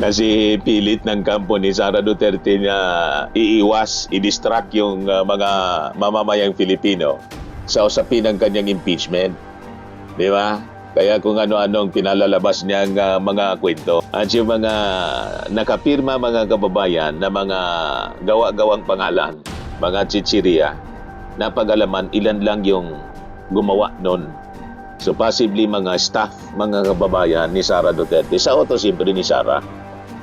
Kasi pilit ng kampo ni Sara Duterte na i-distract yung mga mamamayang Filipino sa usapin ng kanyang impeachment. Di ba? Kaya kung ano-anong pinalalabas niyang mga kwento. At yung mga nakapirma mga kababayan na mga gawa-gawang pangalan, mga chichirya, napag-alaman ilan lang yung gumawa nun. So possibly mga staff, mga kababayan ni Sara Duterte, sa auto siyempre ni Sara,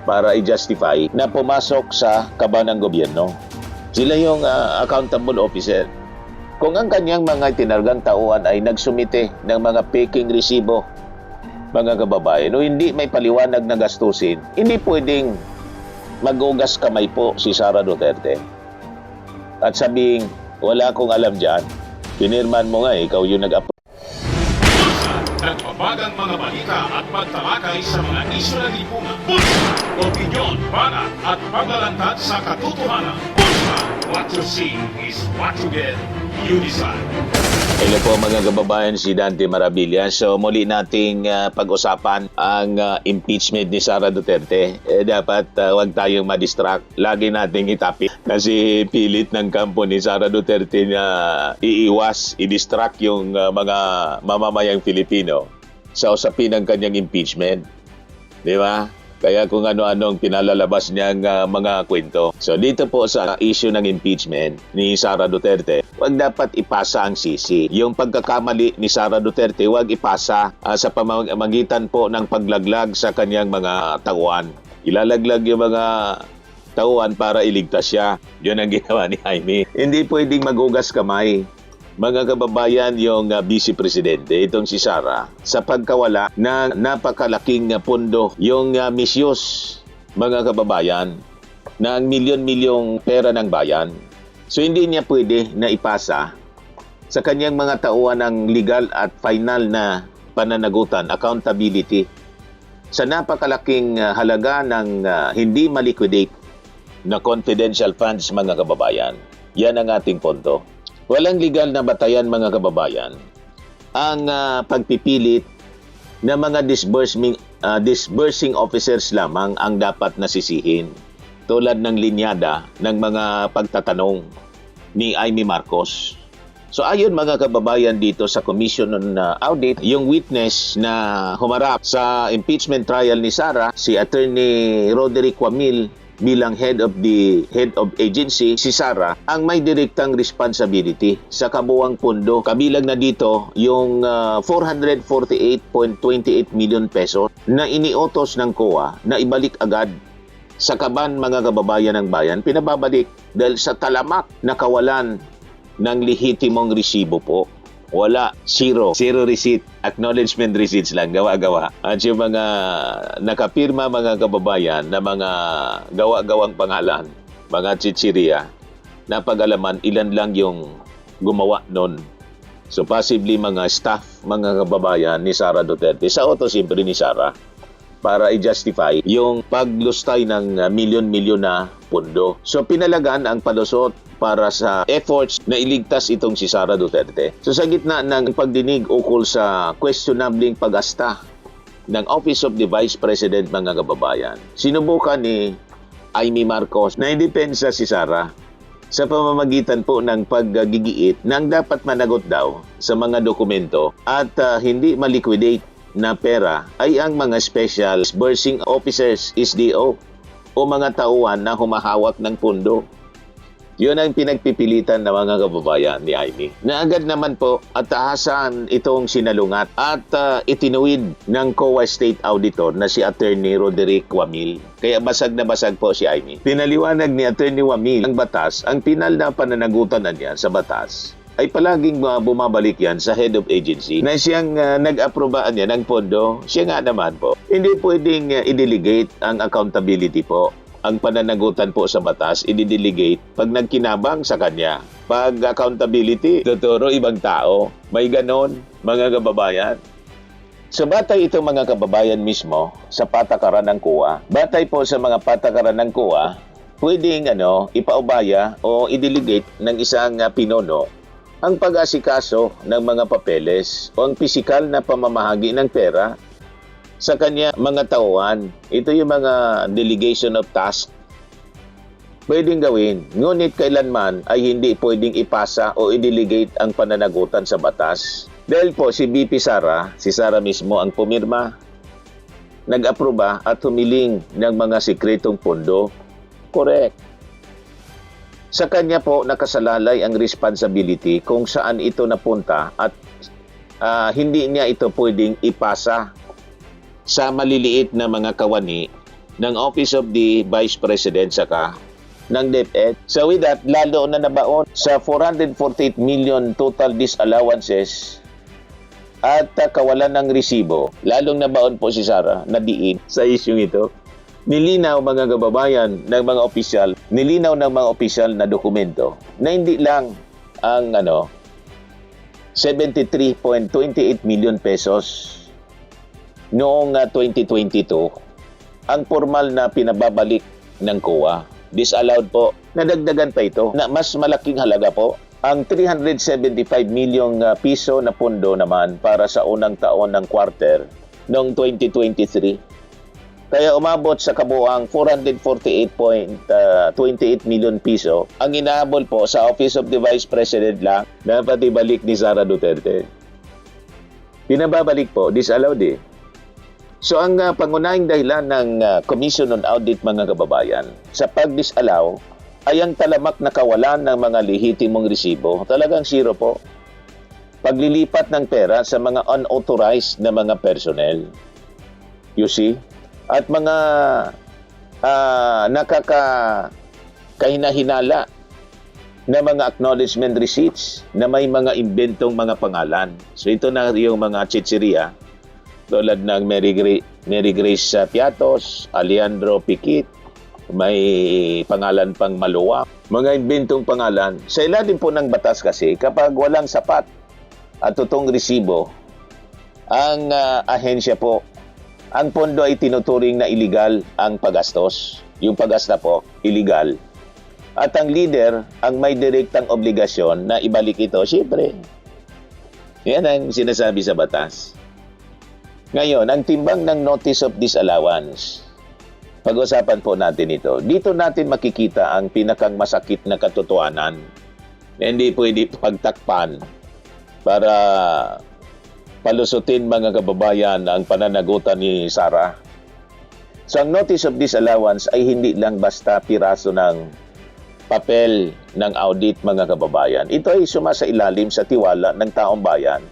para i-justify na pumasok sa kaba ng gobyerno. Sila yung accountable officer. Kung ang kanyang mga tinargang tauhan ay nagsumite ng mga peking resibo, mga kababayan, o hindi may paliwanag na gastusin, hindi pwedeng magugas kamay po si Sara Duterte. At sabing, wala akong alam dyan, pinirman mo nga ikaw yung nag-approve. Nagbabagang mga balita at pagtalakay sa mga isyu ng lipunan. Bulsa! Opinyon, banat at paglalantad sa katotohanan. Bulsa! What you see is what you get. You decide. Hello po mga kababayan, si Dante Marabilia. So muli nating pag-usapan ang impeachment ni Sara Duterte. Dapat huwag tayong ma-distract. Lagi nating itapik. Kasi pilit ng kampo ni Sara Duterte na i-distract yung mga mamamayang Filipino sa usapin ng kanyang impeachment. Di ba? Kaya kung ano-anong pinalalabas niyang mga kwento. So dito po sa issue ng impeachment ni Sara Duterte, wag dapat ipasa ang sisi. Yung pagkakamali ni Sara Duterte, wag ipasa sa pamamagitan po ng paglaglag sa kanyang mga tauhan. Ilalaglag yung mga tauhan para iligtas siya. Yun ang ginawa ni Jaime. Hindi pwedeng magugas kamay, mga kababayan, yung vice presidente, itong si Sara, sa pagkawala ng napakalaking pondo, yung misuse, mga kababayan, ng milyon-milyong pera ng bayan. So hindi niya pwede na ipasa sa kanyang mga tauhan ng legal at final na pananagutan, accountability, sa napakalaking halaga ng hindi maliquidate na confidential funds, mga kababayan. Yan ang ating punto. Walang legal na batayan, mga kababayan, ang pagpipilit na mga disbursing officers lamang ang dapat nasisihin, tulad ng linyada ng mga pagtatanong ni Amy Marcos. So ayon, mga kababayan, dito sa Commission on Audit, yung witness na humarap sa impeachment trial ni Sara, si Attorney Roderick Wamil, bilang head of agency, si Sara ang may direktang responsibility sa kabuuang pondo. Kabilang na dito yung 448.28 million pesos na iniutos ng COA na ibalik agad sa kaban, mga kababayan ng bayan. Pinababalik dahil sa talamak na kawalan ng lehitimong resibo po. Wala, zero receipt, acknowledgement receipts lang, gawa-gawa. At yung mga nakapirma, mga kababayan, na mga gawa-gawang pangalan, mga chichirya, napag-alaman ilan lang yung gumawa nun. So possibly mga staff, mga kababayan ni Sara Duterte, sa auto siyempre ni Sara, para i-justify yung paglustay ng milyon-milyon na pondo. So pinalagan ang palusot para sa efforts na iligtas itong si Sara Duterte. So sa gitna ng pagdinig ukol sa questionabling pag-asta ng Office of the Vice President, mga kababayan, sinubukan ni Amy Marcos na idepensa si Sara sa pamamagitan po ng paggigiit ng dapat managot daw sa mga dokumento at hindi maliquidate na pera ay ang mga special disbursing officers, SDO, o mga tauhan na humahawak ng pondo. Yun ang pinagpipilitan ng mga kababayan ni Amy. Na agad naman po at tahasan itong sinalungat at itinuwid ng COA State Auditor na si Attorney Roderick Wamil. Kaya basag na basag po si Amy. Pinaliwanag ni Attorney Wamil ang batas, ang pinal na pananagutan na niya sa batas ay palaging bumabalik yan sa head of agency na siyang nag-aprobaan niya ng pondo. Siya nga naman po, hindi pwedeng i-delegate ang accountability po. Ang pananagutan po sa batas, i-delegate pag nagkinabang sa kanya. Pag accountability, tuturo ibang tao. May ganon, mga kababayan. So batay itong mga kababayan mismo sa patakaran ng COA. Batay po sa mga patakaran ng COA, pwedeng ipaubaya o i-delegate ng isang pinuno ang pag-asikaso ng mga papeles o ang pisikal na pamamahagi ng pera sa kanya mga tauhan. Ito yung mga delegation of task. Pwedeng gawin, ngunit kailanman ay hindi pwedeng ipasa o i-delegate ang pananagutan sa batas. Dahil po si BP Sara, si Sara mismo ang pumirma, nag-aproba at humiling ng mga sikretong pondo. Correct. Sa kanya po nakasalalay ang responsibility kung saan ito napunta at hindi niya ito pwedeng ipasa sa maliliit na mga kawani ng Office of the Vice President saka ng DepEd. So with that, lalo na nabaon sa 448 million total disallowances at kawalan ng resibo. Lalong nabaon po si Sara na diin sa isyong ito. Nilinaw mga kababayan ng mga opisyal, nilinaw ng mga opisyal na dokumento na hindi lang ang 73.28 million pesos noong 2022 ang formal na pinababalik ng COA. Disallowed po. Nadagdagan pa ito na mas malaking halaga po ang 375 milyong piso na pondo naman para sa unang taon ng quarter noong 2023. Kaya umabot sa kabuang 448.28 million piso ang inaabol po sa Office of the Vice President lang na patibalik ni Sara Duterte. Pinababalik po, disallowed eh. So ang pangunahing dahilan ng Commission on Audit mga kababayan sa pag-disallow ay ang talamak na kawalan ng mga lehitimong resibo. Talagang zero po. Paglilipat ng pera sa mga unauthorized na mga personnel. You see? At mga nakakahinahinala na mga acknowledgement receipts na may mga imbentong mga pangalan. So ito na yung mga chichirya tulad ng Mary Grace Piatos, Alejandro Piquit, may pangalan pang Maluwa. Mga imbentong pangalan. Sa ilalim po ng batas kasi, kapag walang sapat at totoong resibo, ang ahensya po, ang pondo ay tinuturing na illegal ang paggastos. Yung paggasta po, illegal. At ang leader, ang may direktang obligasyon na ibalik ito, siyempre. Yan ang sinasabi sa batas. Ngayon, ang timbang ng Notice of Disallowance, pag-usapan po natin ito. Dito natin makikita ang pinakang masakit na katotohanan na hindi pwede pagtakpan para palusutin mga kababayan ang pananagutan ni Sara. So, ang Notice of Disallowance ay hindi lang basta piraso ng papel ng audit mga kababayan. Ito ay sumasailalim sa tiwala ng taong bayan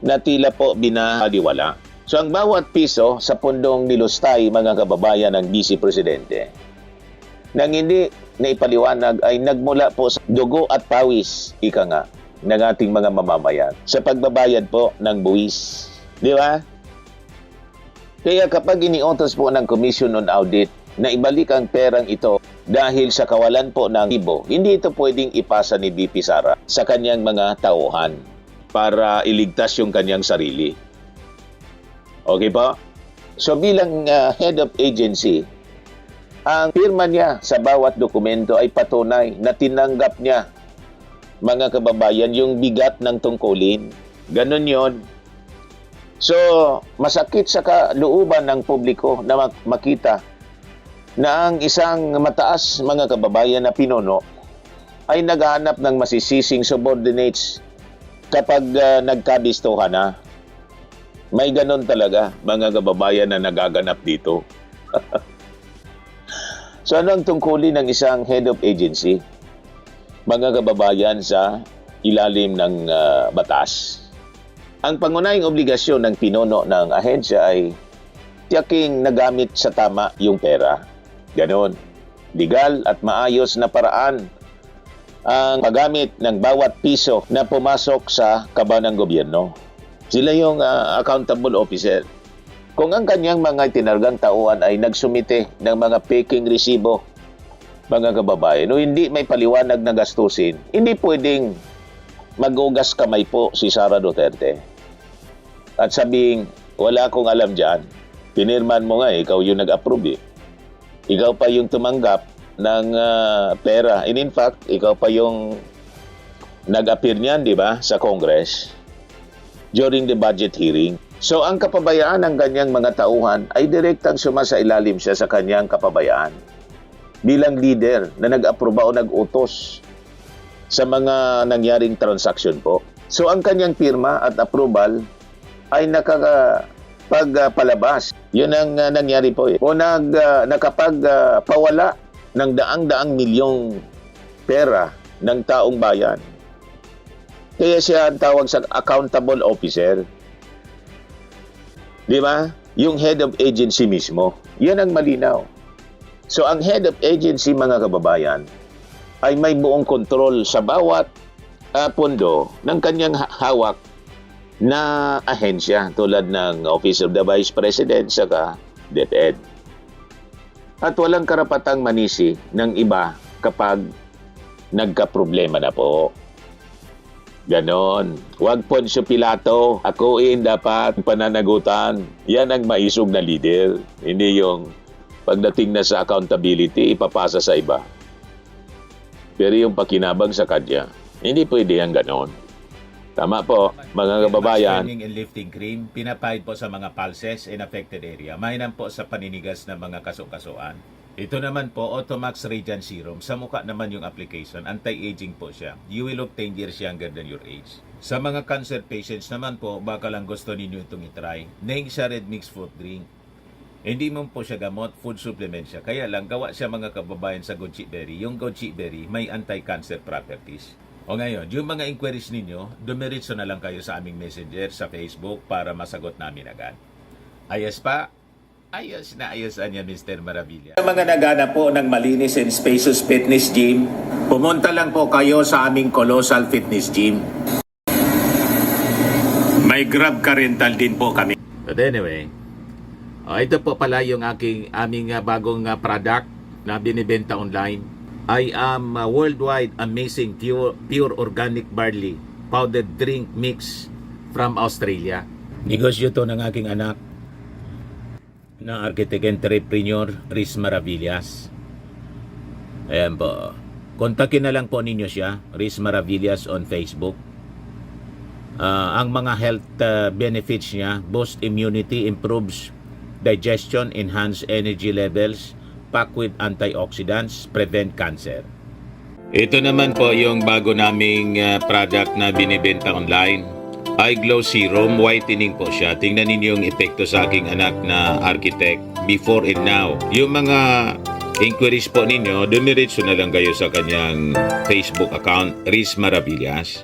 na tila po binaliwala. So ang bawat piso sa pundong nilustay mga kababayan ng Vice Presidente nang hindi naipaliwanag ay nagmula po sa dugo at pawis, ika nga, ng ating mga mamamayan sa pagbabayad po ng buwis. Di ba? Kaya kapag iniutos po ng Commission on Audit na ibalik ang perang ito dahil sa kawalan po ng ibo, hindi ito pwedeng ipasa ni BP Sara sa kanyang mga tauhan para iligtas yung kanyang sarili. Okay po? So bilang head of agency, ang pirma niya sa bawat dokumento ay patunay na tinanggap niya, mga kababayan, yung bigat ng tungkulin. Ganon yon. So, masakit sa kalooban ng publiko na makita na ang isang mataas, mga kababayan, na pinuno ay naghahanap ng masisising subordinates kapag nagkabistuhan na. May ganon talaga, mga kababayan, na nagaganap dito. So ano ang tungkulin ng isang head of agency, mga kababayan, sa ilalim ng batas? Ang pangunahing obligasyon ng pinuno ng ahensya ay tiyaking nagamit sa tama yung pera. Ganon. Legal at maayos na paraan ang paggamit ng bawat piso na pumasok sa kaban ng gobyerno. Sila yung accountable officer. Kung ang kanyang mga tinargang tauhan ay nagsumite ng mga peking resibo, mga kababayan, o hindi may paliwanag na gastusin, hindi pwedeng mag-ugas kamay po si Sara Duterte. At sabing, wala akong alam dyan, pinirman mo nga, ikaw yung nag-approve eh. Ikaw pa yung tumanggap ng pera. And in fact, ikaw pa yung nag-appear niyan, di ba, sa Congress during the budget hearing. So ang kapabayaan ng kanyang mga tauhan ay direktang sumasailalim siya sa kanyang kapabayaan bilang leader na nag-aproba o nag-utos sa mga nangyaring transaksyon po. So ang kanyang pirma at approval ay nakapagpalabas. Yun ang nangyari po. O nakapagpawala ng daang-daang milyong pera ng taong bayan. Kaya siya ang tawag sa accountable officer. Di ba? Yung head of agency mismo. Yan ang malinaw. So ang head of agency, mga kababayan, ay may buong kontrol sa bawat pondo ng kanyang hawak na ahensya tulad ng Office of the Vice President saka DepEd. At walang karapatang manisi ng iba kapag nagka-problema na po. Ganon. Huwag Poncio Pilato, akuin dapat pananagutan. Yan ang maisog na leader. Hindi yung pagdating na sa accountability, ipapasa sa iba. Pero yung pakinabang sa kanya, hindi pwede ang ganon. Tama po, mga kababayan. Burning and lifting cream, pinapahid po sa mga pulses in affected area. Mainam po sa paninigas ng mga kaso-kasuan. Ito naman po, Automax Radiant Serum. Sa mukha naman yung application, anti-aging po siya. You will look 10 years younger than your age. Sa mga cancer patients naman po, baka lang gusto ninyo itong itry. Neng siya red mixed fruit drink. Hindi mo po siya gamot, food supplement siya. Kaya lang, gawa siya mga kababayan sa goji berry. Yung goji berry may anti-cancer properties. O ngayon, yung mga inquiries ninyo, dumiritso na lang kayo sa aming messenger sa Facebook para masagot namin agad. Ayos pa? Ayos na ayos niya, Mr. Maravilla. Sa mga nagana po ng malinis and spacious fitness gym, pumunta lang po kayo sa aming Colossal Fitness Gym. May Grab car rental din po kami. But anyway, ito po pala yung aming bagong product na binibenta online. I am worldwide amazing pure organic barley powdered drink mix from Australia. Negosyo to ng aking anak na architect entrepreneur Riz Maravillas. Ayan po. Kontakin na lang po ninyo siya, Riz Maravillas on Facebook. Ang mga health benefits niya, boost immunity, improves digestion, enhance energy levels, packed with antioxidants, prevent cancer. Ito naman po yung bago naming product na binibenta online. Eye Glow Serum, whitening po siya. Tingnan ninyo yung epekto sa aking anak na architect before and now. Yung mga inquiries po ninyo, dumiretso na lang kayo sa kanyang Facebook account, Riz Maravillas.